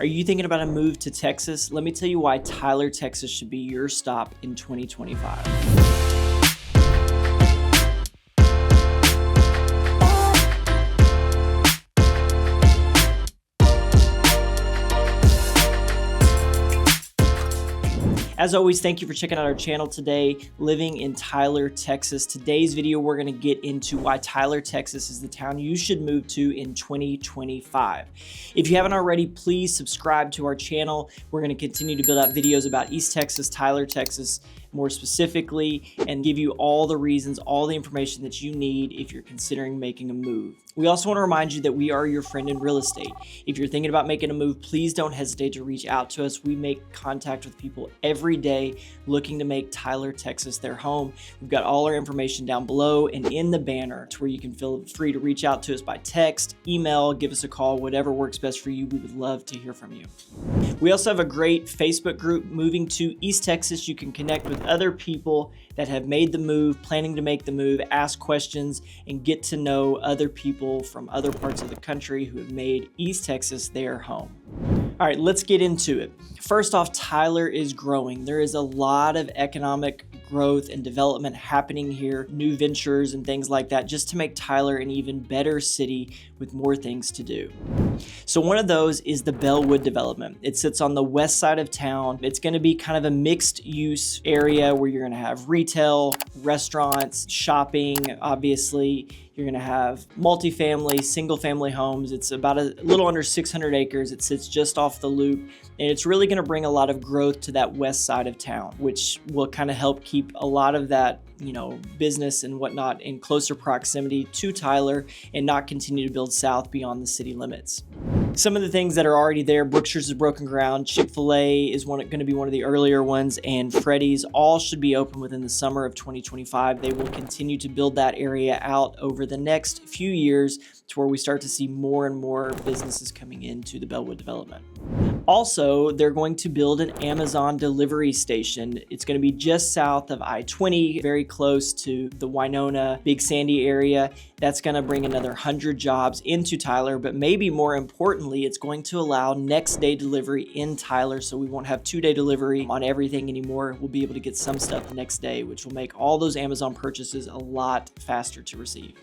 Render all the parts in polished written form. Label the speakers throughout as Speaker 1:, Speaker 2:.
Speaker 1: Are you thinking about a move to Texas? Let me tell you why Tyler, Texas should be your stop in 2025. As always, thank you for checking out our channel today, living in Tyler, Texas. Today's video, we're gonna get into why Tyler, Texas is the town you should move to in 2025. If you haven't already, please subscribe to our channel. We're gonna continue to build out videos about East Texas, Tyler, Texas, more specifically, and give you all the reasons, all the information that you need if you're considering making a move. We also want to remind you that we are your friend in real estate. If you're thinking about making a move, please don't hesitate to reach out to us. We make contact with people every day looking to make Tyler, Texas their home. We've got all our information down below and in the banner to where you can feel free to reach out to us by text, email, give us a call, whatever works best for you. We would love to hear from you. We also have a great Facebook group, Moving to East Texas. You can connect with other people that have made the move, planning to make the move, ask questions, and get to know other people from other parts of the country who have made East Texas their home. All right, let's get into it. First off, Tyler is growing. There is a lot of economic growth and development happening here, new ventures and things like that, just to make Tyler an even better city with more things to do. So one of those is the Bellwood development. It sits on the west side of town. It's going to be kind of a mixed use area where you're going to have retail, restaurants, shopping, obviously. You're going to have multifamily, single family homes. It's about a little under 600 acres. It sits just off the loop, and it's really going to bring a lot of growth to that west side of town, which will kind of help keep a lot of that, business and whatnot in closer proximity to Tyler and not continue to build south beyond the city limits. Some of the things that are already there, Brookshire's is broken ground, Chick-fil-A is going to be one of the earlier ones, and Freddy's all should be open within the summer of 2025. They will continue to build that area out over the next few years to where we start to see more and more businesses coming into the Bellwood development. Also, they're going to build an Amazon delivery station. It's going to be just south of I-20, very close to the Winona, Big Sandy area. That's going to bring another 100 jobs into Tyler, but maybe more importantly, it's going to allow next day delivery in Tyler, so we won't have 2-day delivery on everything anymore. We'll be able to get some stuff the next day, which will make all those Amazon purchases a lot faster to receive.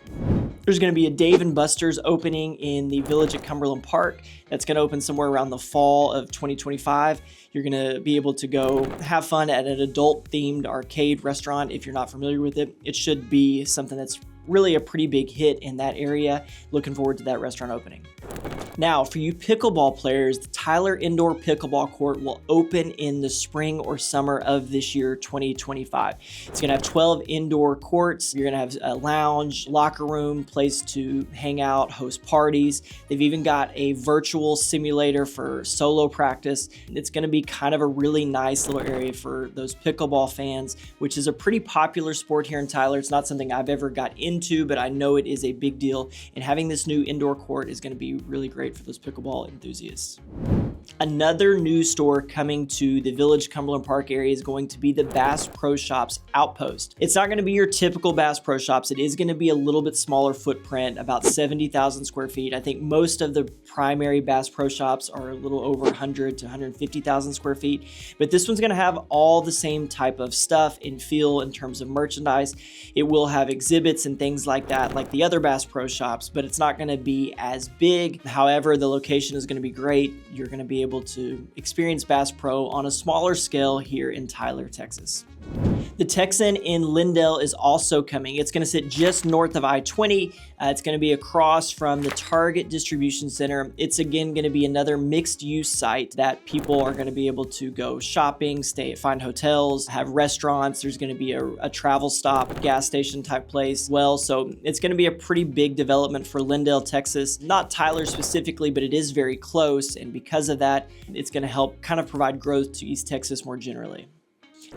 Speaker 1: There's going to be a Dave & Buster's opening in the Village at Cumberland Park. That's going to open somewhere around the fall of 2025. You're going to be able to go have fun at an adult-themed arcade restaurant. If you're not familiar with it, it should be something that's really a pretty big hit in that area. Looking forward to that restaurant opening. Now, for you pickleball players, the Tyler Indoor Pickleball Court will open in the spring or summer of this year, 2025. It's going to have 12 indoor courts. You're going to have a lounge, locker room, place to hang out, host parties. They've even got a virtual simulator for solo practice. It's going to be kind of a really nice little area for those pickleball fans, which is a pretty popular sport here in Tyler. It's not something I've ever got into, but I know it is a big deal. And having this new indoor court is going to be really great for those pickleball enthusiasts. Another new store coming to the Village Cumberland Park area is going to be the Bass Pro Shops Outpost. It's not going to be your typical Bass Pro Shops. It is going to be a little bit smaller footprint, about 70,000 square feet. I think most of the primary Bass Pro Shops are a little over 100 to 150,000 square feet, but this one's going to have all the same type of stuff and feel in terms of merchandise. It will have exhibits and things like that, like the other Bass Pro Shops, but it's not going to be as big. However, the location is going to be great. You're going to be able to experience Bass Pro on a smaller scale here in Tyler, Texas. The Texan in Lindale is also coming. It's going to sit just north of I-20. It's going to be across from the Target Distribution Center. It's again going to be another mixed use site that people are going to be able to go shopping, find hotels, have restaurants. There's going to be a travel stop, gas station type place as well. So it's going to be a pretty big development for Lindale, Texas. Not Tyler specifically, but it is very close. And because of that, it's going to help kind of provide growth to East Texas more generally.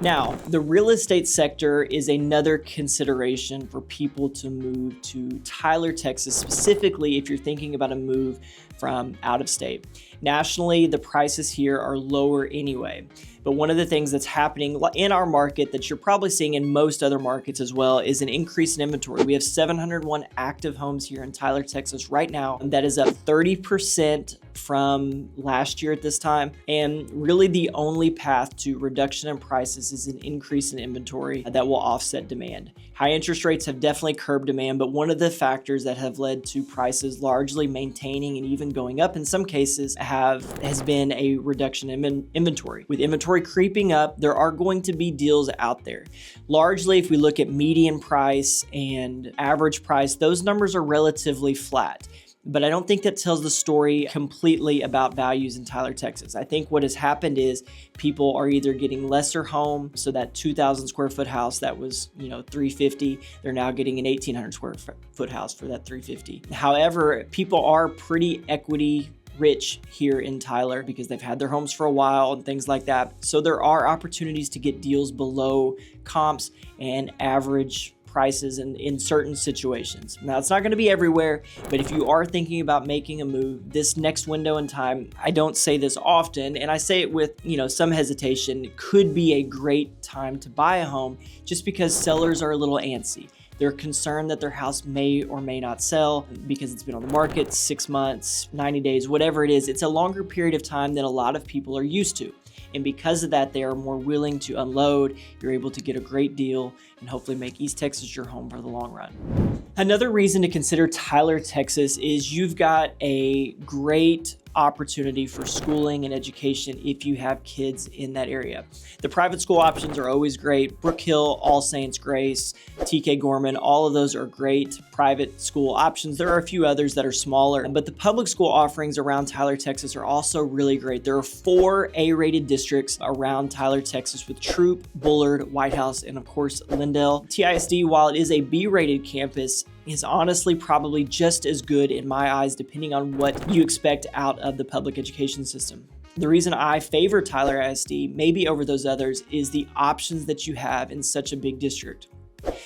Speaker 1: Now, the real estate sector is another consideration for people to move to Tyler, Texas, specifically if you're thinking about a move from out of state. Nationally, the prices here are lower anyway. But one of the things that's happening in our market that you're probably seeing in most other markets as well is an increase in inventory. We have 701 active homes here in Tyler, Texas right now. That is up 30% from last year at this time. And really the only path to reduction in prices is an increase in inventory that will offset demand. High interest rates have definitely curbed demand, but one of the factors that have led to prices largely maintaining and even going up in some cases has been a reduction in inventory. With inventory creeping up, there are going to be deals out there. Largely, if we look at median price and average price, those numbers are relatively flat. But I don't think that tells the story completely about values in Tyler, Texas. I think what has happened is people are either getting lesser home, so that 2,000 square foot house that was, $350, they're now getting an 1,800 square foot house for that $350. However, people are pretty equity rich here in Tyler because they've had their homes for a while and things like that. So there are opportunities to get deals below comps and average prices in certain situations. Now, it's not going to be everywhere, but if you are thinking about making a move this next window in time, I don't say this often, and I say it with, some hesitation, it could be a great time to buy a home just because sellers are a little antsy. They're concerned that their house may or may not sell because it's been on the market 6 months, 90 days, whatever it is. It's a longer period of time than a lot of people are used to. And because of that, they are more willing to unload. You're able to get a great deal and hopefully make East Texas your home for the long run. Another reason to consider Tyler, Texas is you've got a great opportunity for schooling and education if you have kids in that area. The private school options are always great. Brook Hill, All Saints, Grace, TK Gorman, all of those are great private school options. There are a few others that are smaller, but the public school offerings around Tyler, Texas are also really great. There are 4 A-rated districts around Tyler, Texas with Troop, Bullard, White House, and of course, Lindell. TISD, while it is a B-rated campus, is honestly probably just as good in my eyes, depending on what you expect out of the public education system. The reason I favor Tyler ISD, maybe over those others, is the options that you have in such a big district.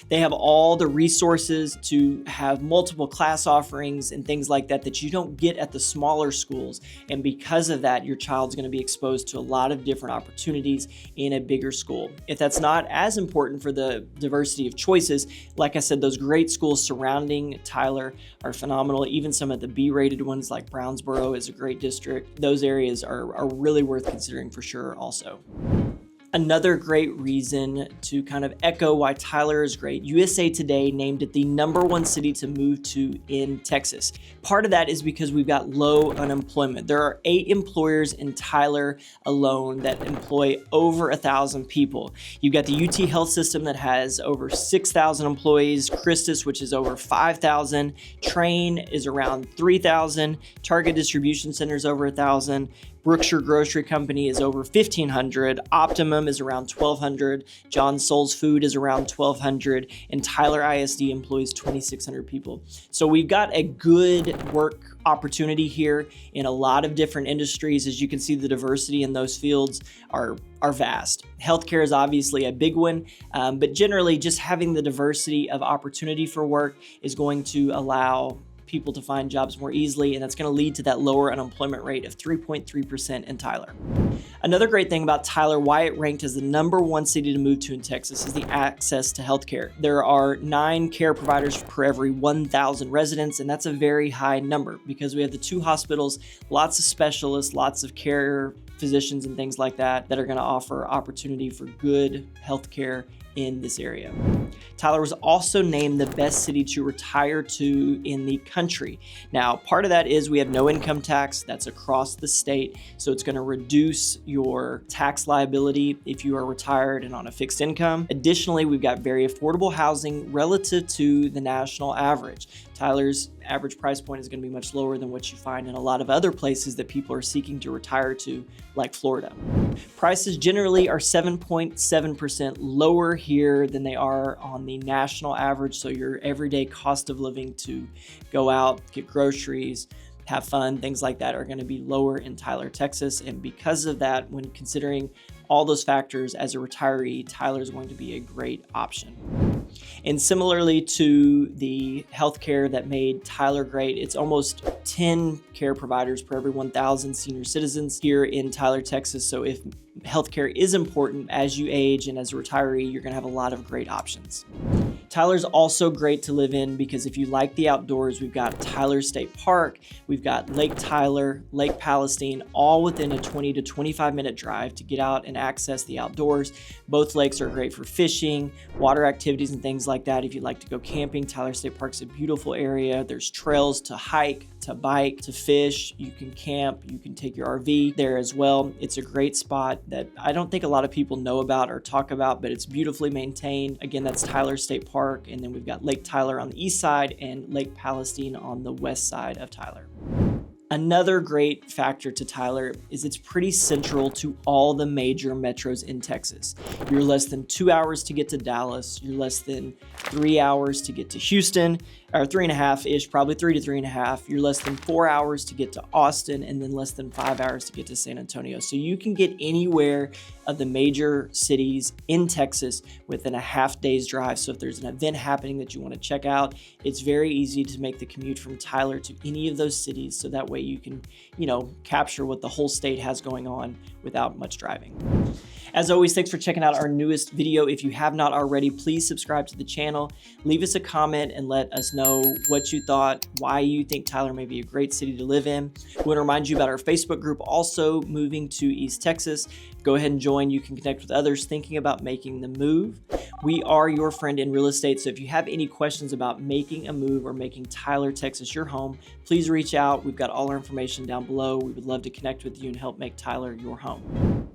Speaker 1: They have all the resources to have multiple class offerings and things like that you don't get at the smaller schools. And because of that, your child's going to be exposed to a lot of different opportunities in a bigger school. If that's not as important for the diversity of choices, like I said, those great schools surrounding Tyler are phenomenal. Even some of the B-rated ones like Brownsboro is a great district. Those areas are really worth considering for sure also. Another great reason to kind of echo why Tyler is great, USA Today named it the #1 city to move to in Texas. Part of that is because we've got low unemployment. There are 8 employers in Tyler alone that employ over 1,000 people. You've got the UT Health System that has over 6,000 employees, Christus, which is over 5,000, Train is around 3,000, Target Distribution Center is over 1,000, Brookshire Grocery Company is over 1,500, Optimum is around 1,200, John Souls Food is around 1,200, and Tyler ISD employs 2,600 people. So we've got a good work opportunity here in a lot of different industries. As you can see, the diversity in those fields are vast. Healthcare is obviously a big one, but generally just having the diversity of opportunity for work is going to allow people to find jobs more easily, and that's going to lead to that lower unemployment rate of 3.3% in Tyler. Another great thing about Tyler, why it ranked as the #1 city to move to in Texas, is the access to healthcare. There are 9 care providers per every 1,000 residents, and that's a very high number because we have the 2 hospitals, lots of specialists, lots of care physicians and things like that are going to offer opportunity for good healthcare in this area. Tyler was also named the best city to retire to in the country. Now, part of that is we have no income tax. That's across the state, so it's going to reduce your tax liability if you are retired and on a fixed income. Additionally, we've got very affordable housing relative to the national average. Tyler's average price point is going to be much lower than what you find in a lot of other places that people are seeking to retire to, like Florida. Prices generally are 7.7% lower here than they are on the national average, so your everyday cost of living to go out, get groceries, have fun, things like that are going to be lower in Tyler, Texas. And because of that, when considering all those factors as a retiree, Tyler is going to be a great option. And similarly to the healthcare that made Tyler great, it's almost 10 care providers per every 1,000 senior citizens here in Tyler, Texas. So if healthcare is important as you age and as a retiree, you're gonna have a lot of great options. Tyler's also great to live in because if you like the outdoors, we've got Tyler State Park, we've got Lake Tyler, Lake Palestine, all within a 20 to 25 minute drive to get out and access the outdoors. Both lakes are great for fishing, water activities, and things like that. If you like to go camping, Tyler State Park's a beautiful area. There's trails to hike, to bike, to fish. You can camp, you can take your RV there as well. It's a great spot that I don't think a lot of people know about or talk about, but it's beautifully maintained. Again, that's Tyler State Park, and then we've got Lake Tyler on the east side and Lake Palestine on the west side of Tyler. Another great factor to Tyler is it's pretty central to all the major metros in Texas. You're less than 2 hours to get to Dallas. You're less than 3 hours to get to Houston, or 3.5-ish, probably 3 to 3.5. You're less than 4 hours to get to Austin, and then less than 5 hours to get to San Antonio. So you can get anywhere of the major cities in Texas within a half day's drive. So if there's an event happening that you want to check out, it's very easy to make the commute from Tyler to any of those cities. So that way you can, capture what the whole state has going on without much driving. As always, thanks for checking out our newest video. If you have not already, please subscribe to the channel. Leave us a comment and let us know what you thought, why you think Tyler may be a great city to live in. We want to remind you about our Facebook group, also moving to East Texas. Go ahead and join. You can connect with others thinking about making the move. We are your friend in real estate, so if you have any questions about making a move or making Tyler, Texas your home, please reach out. We've got all our information down below. We would love to connect with you and help make Tyler your home.